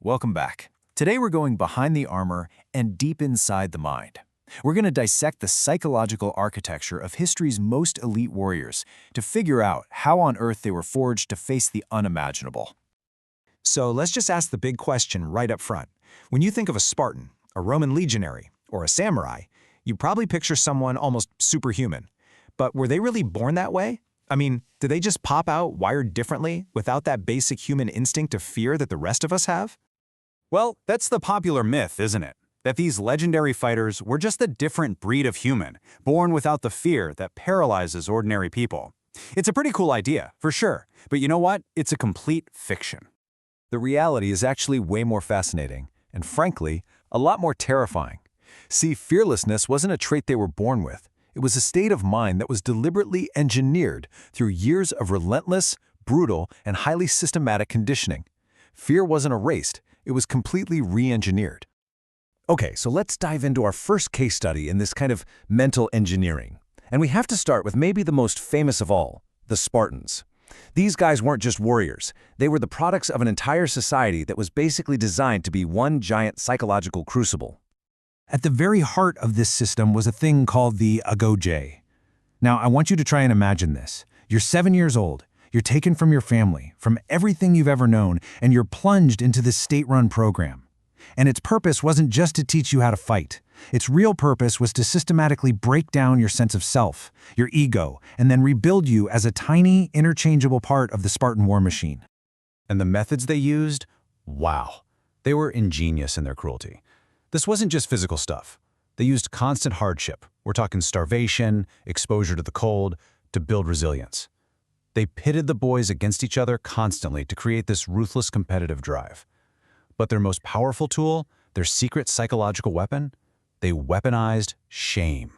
Welcome back. Today we're going behind the armor and deep inside the mind. We're going to dissect the psychological architecture of history's most elite warriors to figure out how on earth they were forged to face the unimaginable. So let's just ask the big question right up front. When you think of a Spartan, a Roman legionary, or a samurai, you probably picture someone almost superhuman. But were they really born that way? I mean, did they just pop out wired differently without that basic human instinct of fear that the rest of us have? Well, that's the popular myth, isn't it? That these legendary fighters were just a different breed of human, born without the fear that paralyzes ordinary people. It's a pretty cool idea, for sure, but you know what? It's a complete fiction. The reality is actually way more fascinating, and frankly, a lot more terrifying. See, fearlessness wasn't a trait they were born with. It was a state of mind that was deliberately engineered through years of relentless, brutal, and highly systematic conditioning. Fear wasn't erased. It was completely re-engineered. Okay, so let's dive into our first case study in this kind of mental engineering. And we have to start with maybe the most famous of all, the Spartans. These guys weren't just warriors. They were the products of an entire society that was basically designed to be one giant psychological crucible. At the very heart of this system was a thing called the Agoge. Now, I want you to try and imagine this. You're 7 years old. You're taken from your family, from everything you've ever known, and you're plunged into this state-run program. And its purpose wasn't just to teach you how to fight. Its real purpose was to systematically break down your sense of self, your ego, and then rebuild you as a tiny, interchangeable part of the Spartan war machine. And the methods they used? Wow. They were ingenious in their cruelty. This wasn't just physical stuff. They used constant hardship. We're talking starvation, exposure to the cold, to build resilience. They pitted the boys against each other constantly to create this ruthless competitive drive. But their most powerful tool, their secret psychological weapon, they weaponized shame.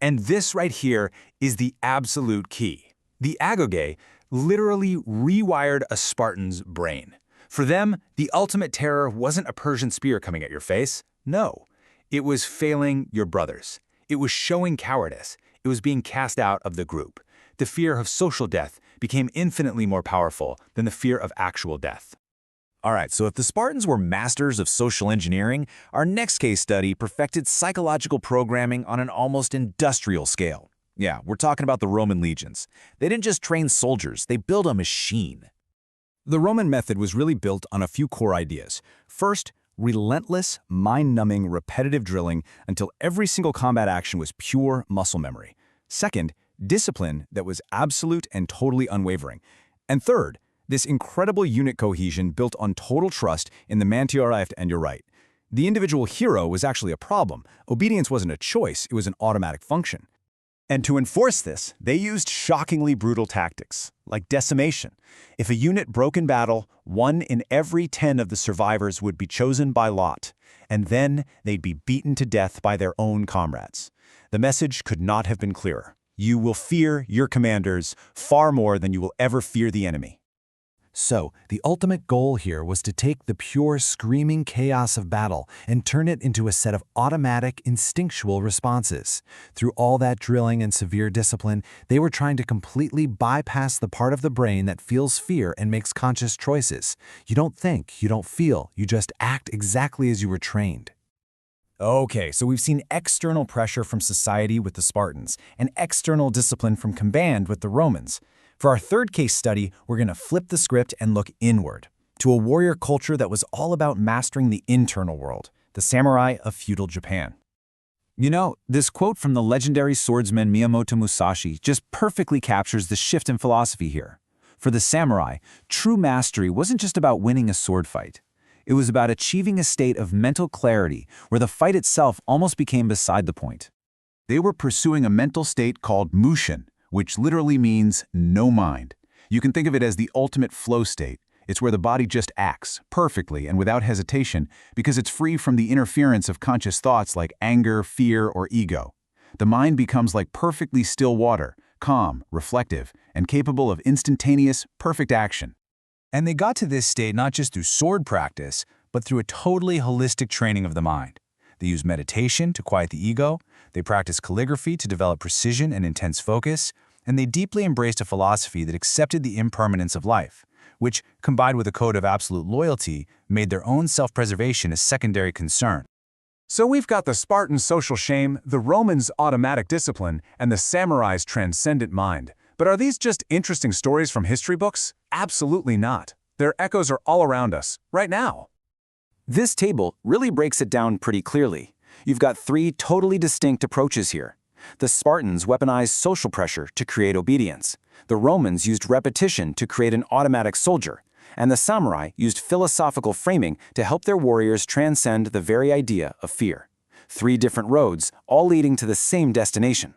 And this right here is the absolute key. The Agoge literally rewired a Spartan's brain. For them, the ultimate terror wasn't a Persian spear coming at your face. No, it was failing your brothers. It was showing cowardice. It was being cast out of the group. The fear of social death became infinitely more powerful than the fear of actual death. All right, so if the Spartans were masters of social engineering, our next case study perfected psychological programming on an almost industrial scale. Yeah, we're talking about the Roman legions. They didn't just train soldiers, they built a machine. The Roman method was really built on a few core ideas. First, relentless, mind-numbing, repetitive drilling until every single combat action was pure muscle memory. Second, discipline that was absolute and totally unwavering. And third, this incredible unit cohesion built on total trust in the man to your left and your right. The individual hero was actually a problem. Obedience wasn't a choice, it was an automatic function. And to enforce this, they used shockingly brutal tactics, like decimation. If a unit broke in battle, 1 in every 10 of the survivors would be chosen by lot, and then they'd be beaten to death by their own comrades. The message could not have been clearer. You will fear your commanders far more than you will ever fear the enemy. So, the ultimate goal here was to take the pure, screaming chaos of battle and turn it into a set of automatic, instinctual responses. Through all that drilling and severe discipline, they were trying to completely bypass the part of the brain that feels fear and makes conscious choices. You don't think, you don't feel, you just act exactly as you were trained. Okay, so we've seen external pressure from society with the Spartans and external discipline from command with the Romans. For our third case study, we're going to flip the script and look inward, to a warrior culture that was all about mastering the internal world, the samurai of feudal Japan. You know, this quote from the legendary swordsman Miyamoto Musashi just perfectly captures the shift in philosophy here. For the samurai, true mastery wasn't just about winning a sword fight. It was about achieving a state of mental clarity where the fight itself almost became beside the point. They were pursuing a mental state called mushin, which literally means no mind. You can think of it as the ultimate flow state. It's where the body just acts perfectly and without hesitation because it's free from the interference of conscious thoughts like anger, fear, or ego. The mind becomes like perfectly still water, calm, reflective, and capable of instantaneous, perfect action. And they got to this state not just through sword practice, but through a totally holistic training of the mind. They used meditation to quiet the ego, they practiced calligraphy to develop precision and intense focus, and they deeply embraced a philosophy that accepted the impermanence of life, which, combined with a code of absolute loyalty, made their own self-preservation a secondary concern. So we've got the Spartans' social shame, the Romans' automatic discipline, and the samurai's transcendent mind. But are these just interesting stories from history books? Absolutely not. Their echoes are all around us, right now. This table really breaks it down pretty clearly. You've got three totally distinct approaches here. The Spartans weaponized social pressure to create obedience. The Romans used repetition to create an automatic soldier. And the samurai used philosophical framing to help their warriors transcend the very idea of fear. Three different roads, all leading to the same destination.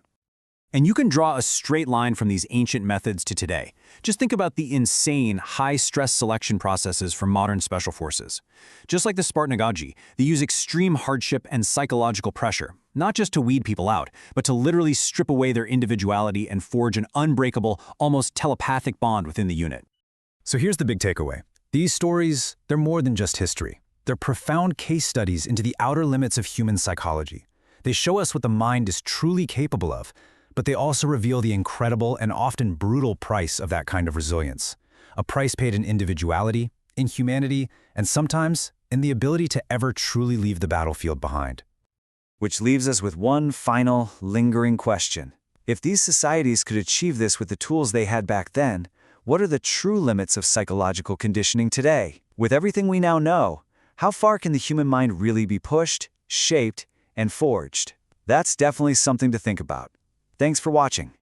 And you can draw a straight line from these ancient methods to today. Just think about the insane, high-stress selection processes for modern special forces. Just like the Spartan Agoge, they use extreme hardship and psychological pressure, not just to weed people out, but to literally strip away their individuality and forge an unbreakable, almost telepathic bond within the unit. So here's the big takeaway. These stories, they're more than just history. They're profound case studies into the outer limits of human psychology. They show us what the mind is truly capable of, but they also reveal the incredible and often brutal price of that kind of resilience. A price paid in individuality, in humanity, and sometimes in the ability to ever truly leave the battlefield behind. Which leaves us with one final, lingering question. If these societies could achieve this with the tools they had back then, what are the true limits of psychological conditioning today? With everything we now know, how far can the human mind really be pushed, shaped, and forged? That's definitely something to think about. Thanks for watching.